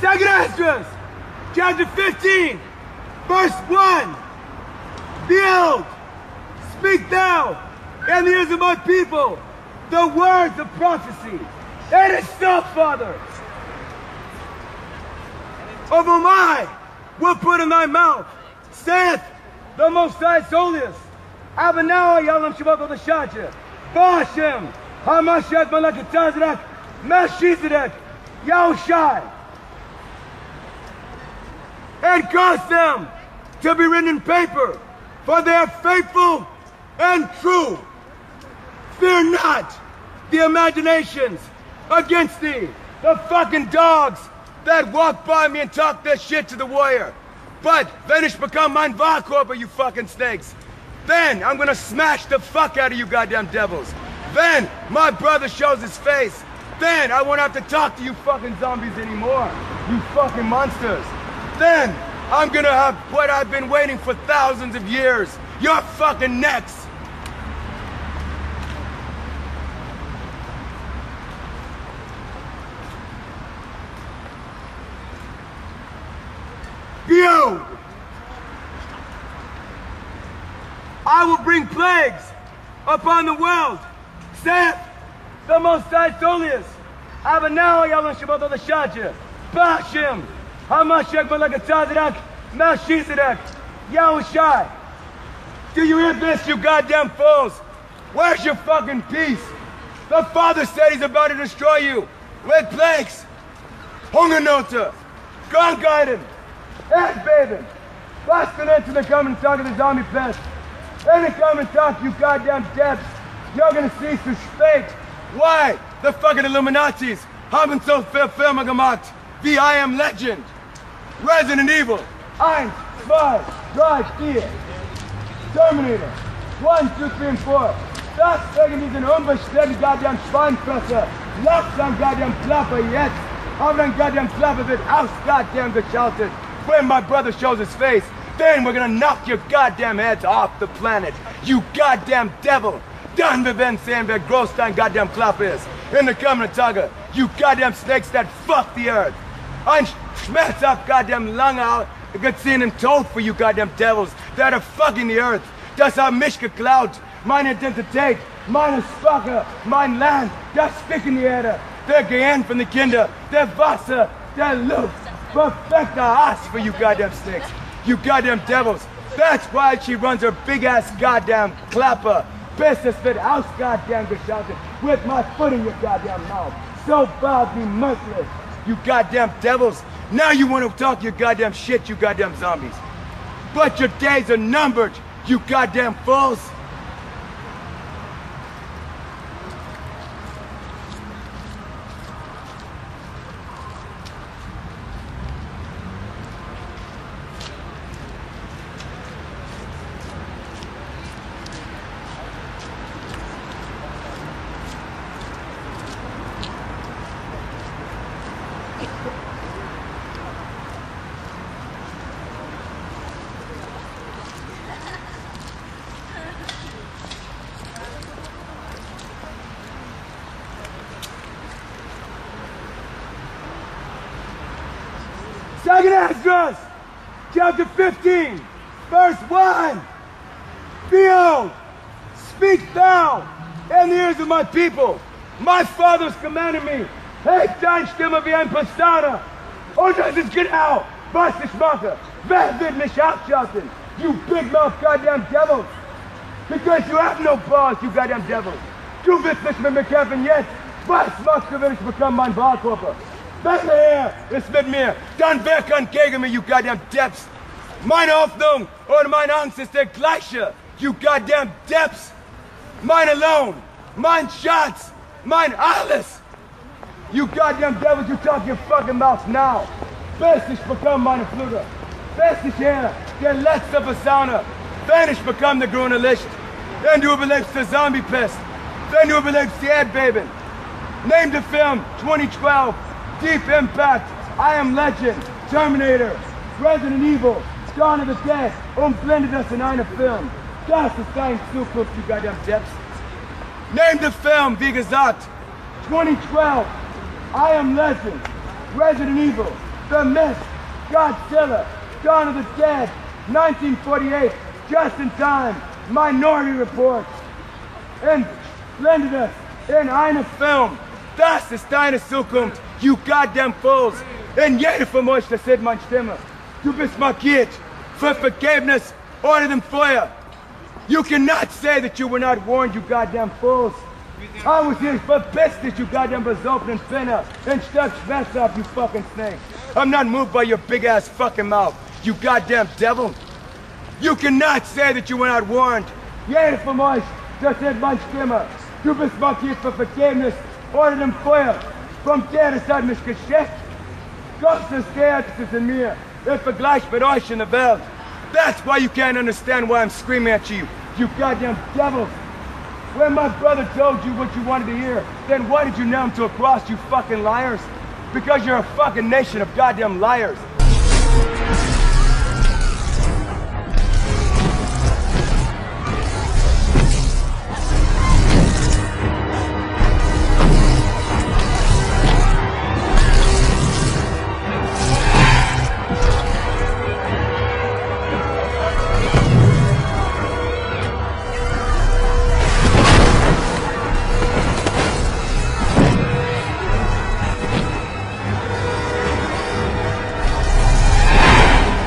Second Esdras, chapter 15, verse 1. Behold, speak thou in the ears of my people the words of prophecy. It is so, Father. Of whom I will put in thy mouth, saith the Most High Holiest. Abanawa Yalam Shabbat Shadja, Bashem, Hamashat Malakatazrak, Melchizedek, Yahushai. And cause them to be written in paper, for they are faithful and true. Fear not the imaginations against thee, the fucking dogs that walk by me and talk their shit to the warrior. But then it's become mein Wahlkörper, you fucking snakes. Then I'm gonna smash the fuck out of you goddamn devils. Then my brother shows his face. Then I won't have to talk to you fucking zombies anymore, you fucking monsters. Then I'm gonna have what I've been waiting for thousands of years, your fucking necks. Behold, I will bring plagues upon the world, saith the Most High Holiest. Abanawa Yalam Shabbat Shadja, Bashem, Hamashiach Malakatazrak, Melchizedek, Yahushai. Do you hear this, you goddamn fools? Where's your fucking peace? The Father said he's about to destroy you with plagues. Hungernote, Krankheiten, Erdbeben, Pestilence, the coming talk of the zombie pest. Any coming talk, you goddamn debts. You're gonna cease to spake. Why? The fucking Illuminatis haben so viel Filme gemacht, wie I Am Legend, Resident Evil, 1, 2, 3, 4, Terminator, 1, 2, 3 and 4. Das wegen diesen unbestellten goddamn Schweinfresser. Lasst am goddamn Klapper jetzt. Aber dein goddamn Klapper wird aus goddamn geschaltet. When my brother shows his face, then we're gonna knock your goddamn heads off the planet. You goddamn devil. Dann wir werden sehen, wer groß dein goddamn Klapper ist. In the coming Tage, you goddamn snakes that fuck the earth. Ein schmerzhaft goddamn langer geziehenen Tod for you goddamn devils that are fucking the earth. Das haben mich geklaut. Meine Identität, meine Sprache, mein Land, das Stück in die Erde. Der Gehirn von den Kindern, der Wasser, der Luft. Perfecter ass for you goddamn snakes. You goddamn devils. That's why she runs her big ass goddamn clapper. Business fit house goddamn geschaltet. With my foot in your goddamn mouth. So bad be merciless. You goddamn devils. Now you want to talk your goddamn shit, you goddamn zombies. But your days are numbered, you goddamn fools. Second Esdras, chapter 15, verse 1. Behold, speak thou in the ears of my people. My fathers commanded me, hebt dein Stimme wie ein Pastana. Und das ist genau, was ich mache. Wer wird mich abschalten? You big mouth goddamn devils. Because you have no balls, you goddamn devils. Du willst nicht mit mir kämpfen jetzt. Was machst du, wenn ich bekomme mein Wahlkörper? Wenn er ist mit mir, dann wer kann gegen mich, you goddamn depths? Meine Hoffnung oder meine Angst ist der gleiche, you goddamn depths. Meine Lohn, mein Schatz, mein alles. You goddamn devils, you talk your fucking mouth now. Bis ich bekomme meine Flügel. Bis ich her, der letzte Persona. Wenn ich bekomme der grüne Licht. Wenn du überlebst die Zombie-Pest. Wenn du überlebst die Erdbeben. Name the film 2012. Deep Impact, I Am Legend, Terminator, Resident Evil, Dawn of the Dead, blendet das in einem Film. Das ist dein Zukunft, you goddamn depths. Name the film, wie gesagt, 2012, I Am Legend, Resident Evil, The Mist, Godzilla, Dawn of the Dead, 1948, Just in Time, Minority Report, and Splendidus in eine Film. Das ist deine Zukunft, you goddamn fools. In jeder von euch, das ist meine Stimme. Du bist markiert für Vergebnis oder dem Feuer. You cannot say that you were not warned, you goddamn fools. I was here for business, you goddamn besoffenen Finner. And stuck Schwester up, you fucking snake. I'm not moved by your big ass fucking mouth, you goddamn devil. You cannot say that you were not warned. Jeder von euch, das ist meine Stimme. Du bist markiert für Vergebnis oder dem Feuer. Vom der es hat mich geschickt. Gott ist der, das ist in mir. Im Vergleich mit euch in der Welt. That's why you can't understand why I'm screaming at you, you goddamn devils. When my brother told you what you wanted to hear, then why did you nail him to a cross, you fucking liars? Because you're a fucking nation of goddamn liars.